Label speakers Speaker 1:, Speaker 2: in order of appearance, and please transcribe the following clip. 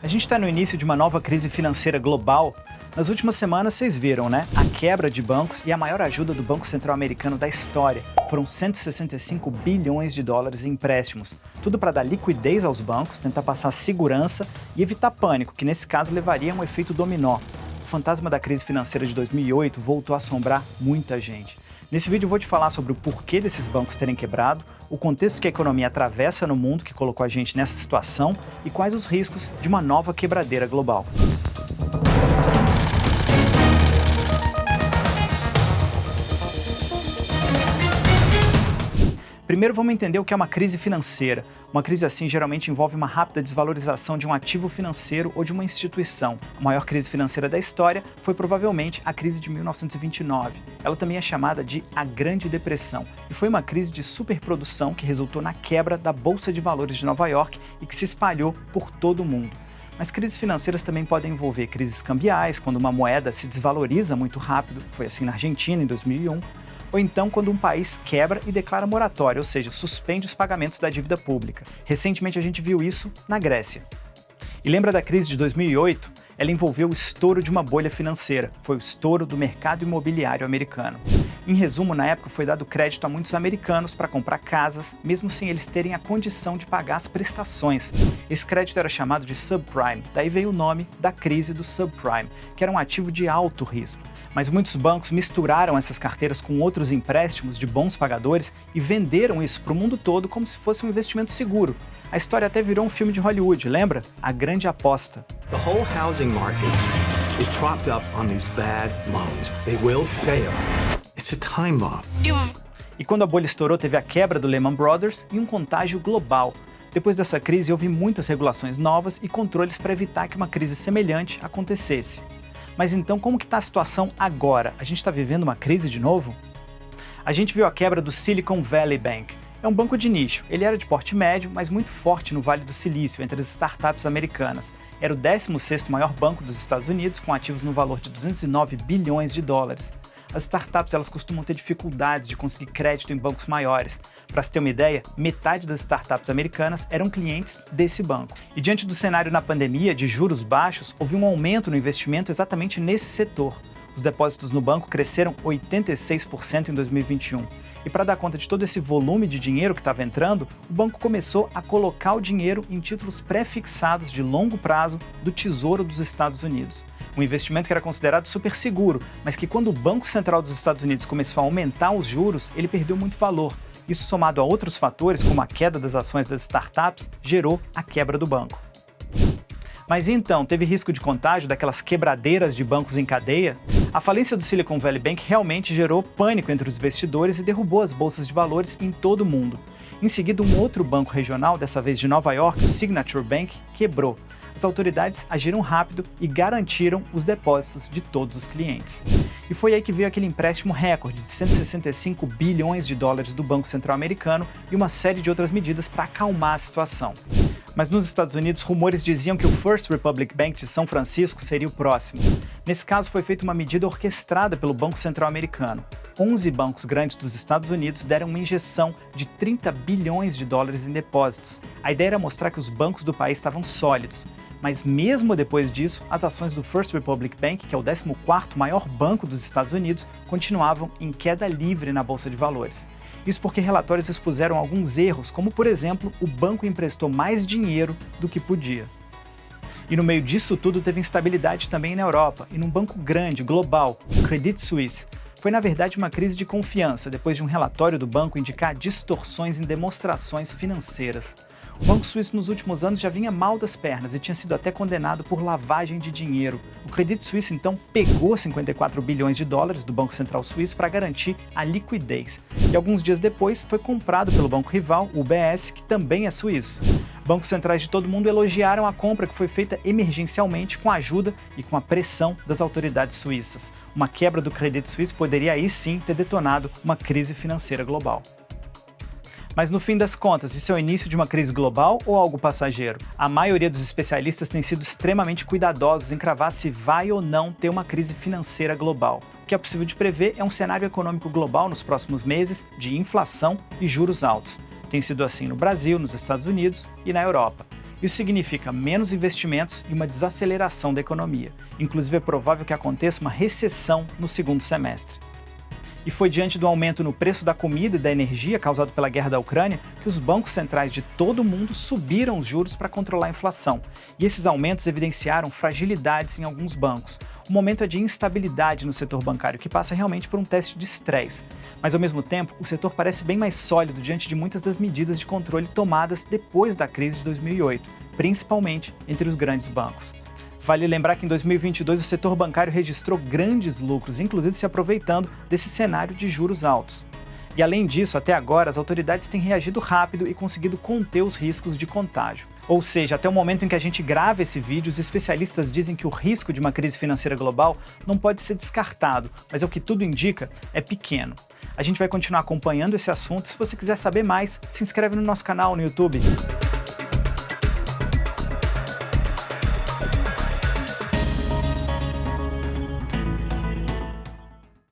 Speaker 1: A gente está no início de uma nova crise financeira global. Nas últimas semanas, vocês viram, né? A quebra de bancos e a maior ajuda do Banco Central Americano da história. Foram 165 bilhões de dólares em empréstimos. Tudo para dar liquidez aos bancos, tentar passar segurança e evitar pânico, que nesse caso levaria a um efeito dominó. O fantasma da crise financeira de 2008 voltou a assombrar muita gente. Nesse vídeo eu vou te falar sobre o porquê desses bancos terem quebrado, o contexto que a economia atravessa no mundo que colocou a gente nessa situação e quais os riscos de uma nova quebradeira global. Primeiro vamos entender o que é uma crise financeira. Uma crise assim geralmente envolve uma rápida desvalorização de um ativo financeiro ou de uma instituição. A maior crise financeira da história foi provavelmente a crise de 1929. Ela também é chamada de a Grande Depressão e foi uma crise de superprodução que resultou na quebra da Bolsa de Valores de Nova York e que se espalhou por todo o mundo. Mas crises financeiras também podem envolver crises cambiais, quando uma moeda se desvaloriza muito rápido, foi assim na Argentina em 2001, ou então quando um país quebra e declara moratória, ou seja, suspende os pagamentos da dívida pública. Recentemente a gente viu isso na Grécia. E lembra da crise de 2008? Ela envolveu o estouro de uma bolha financeira, foi o estouro do mercado imobiliário americano. Em resumo, na época foi dado crédito a muitos americanos para comprar casas, mesmo sem eles terem a condição de pagar as prestações. Esse crédito era chamado de subprime, daí veio o nome da crise do subprime, que era um ativo de alto risco. Mas muitos bancos misturaram essas carteiras com outros empréstimos de bons pagadores e venderam isso para o mundo todo como se fosse um investimento seguro. A história até virou um filme de Hollywood, lembra? A Grande Aposta.
Speaker 2: The whole housing market is propped up on these bad loans. They will fail. It's a time bomb.
Speaker 1: E quando a bolha estourou, teve a quebra do Lehman Brothers e um contágio global. Depois dessa crise, houve muitas regulações novas e controles para evitar que uma crise semelhante acontecesse. Mas então, como que está a situação agora? A gente está vivendo uma crise de novo? A gente viu a quebra do Silicon Valley Bank. É um banco de nicho. Ele era de porte médio, mas muito forte no Vale do Silício, entre as startups americanas. Era o 16º maior banco dos Estados Unidos, com ativos no valor de 209 bilhões de dólares. As startups elas costumam ter dificuldades de conseguir crédito em bancos maiores. Para se ter uma ideia, metade das startups americanas eram clientes desse banco. E diante do cenário na pandemia de juros baixos, houve um aumento no investimento exatamente nesse setor. Os depósitos no banco cresceram 86% em 2021. E para dar conta de todo esse volume de dinheiro que estava entrando, o banco começou a colocar o dinheiro em títulos pré-fixados de longo prazo do Tesouro dos Estados Unidos. Um investimento que era considerado super seguro, mas que quando o Banco Central dos Estados Unidos começou a aumentar os juros, ele perdeu muito valor. Isso, somado a outros fatores, como a queda das ações das startups, gerou a quebra do banco. Mas então, teve risco de contágio daquelas quebradeiras de bancos em cadeia? A falência do Silicon Valley Bank realmente gerou pânico entre os investidores e derrubou as bolsas de valores em todo o mundo. Em seguida, um outro banco regional, dessa vez de Nova York, o Signature Bank, quebrou. As autoridades agiram rápido e garantiram os depósitos de todos os clientes. E foi aí que veio aquele empréstimo recorde de 165 bilhões de dólares do Banco Central Americano e uma série de outras medidas para acalmar a situação. Mas nos Estados Unidos, rumores diziam que o First Republic Bank de São Francisco seria o próximo. Nesse caso, foi feita uma medida orquestrada pelo Banco Central Americano. 11 bancos grandes dos Estados Unidos deram uma injeção de 30 bilhões de dólares em depósitos. A ideia era mostrar que os bancos do país estavam sólidos. Mas mesmo depois disso, as ações do First Republic Bank, que é o 14º maior banco dos Estados Unidos, continuavam em queda livre na Bolsa de Valores. Isso porque relatórios expuseram alguns erros, como por exemplo, o banco emprestou mais dinheiro do que podia. E no meio disso tudo teve instabilidade também na Europa, e num banco grande, global, o Credit Suisse. Foi na verdade uma crise de confiança, depois de um relatório do banco indicar distorções em demonstrações financeiras. O Banco Suíço nos últimos anos já vinha mal das pernas e tinha sido até condenado por lavagem de dinheiro. O Credit Suisse então pegou 54 bilhões de dólares do Banco Central Suíço para garantir a liquidez. E alguns dias depois foi comprado pelo banco rival, o UBS, que também é suíço. Bancos centrais de todo o mundo elogiaram a compra que foi feita emergencialmente com a ajuda e com a pressão das autoridades suíças. Uma quebra do Credit Suisse poderia aí sim ter detonado uma crise financeira global. Mas no fim das contas, isso é o início de uma crise global ou algo passageiro? A maioria dos especialistas tem sido extremamente cuidadosos em cravar se vai ou não ter uma crise financeira global. O que é possível de prever é um cenário econômico global nos próximos meses de inflação e juros altos. Tem sido assim no Brasil, nos Estados Unidos e na Europa. Isso significa menos investimentos e uma desaceleração da economia. Inclusive, é provável que aconteça uma recessão no segundo semestre. E foi diante do aumento no preço da comida e da energia causado pela guerra da Ucrânia que os bancos centrais de todo o mundo subiram os juros para controlar a inflação. E esses aumentos evidenciaram fragilidades em alguns bancos. O momento é de instabilidade no setor bancário, que passa realmente por um teste de estresse. Mas, ao mesmo tempo, o setor parece bem mais sólido diante de muitas das medidas de controle tomadas depois da crise de 2008, principalmente entre os grandes bancos. Vale lembrar que em 2022 o setor bancário registrou grandes lucros, inclusive se aproveitando desse cenário de juros altos. E além disso, até agora, as autoridades têm reagido rápido e conseguido conter os riscos de contágio. Ou seja, até o momento em que a gente grava esse vídeo, os especialistas dizem que o risco de uma crise financeira global não pode ser descartado, mas o que tudo indica é pequeno. A gente vai continuar acompanhando esse assunto. Se você quiser saber mais, se inscreve no nosso canal no YouTube.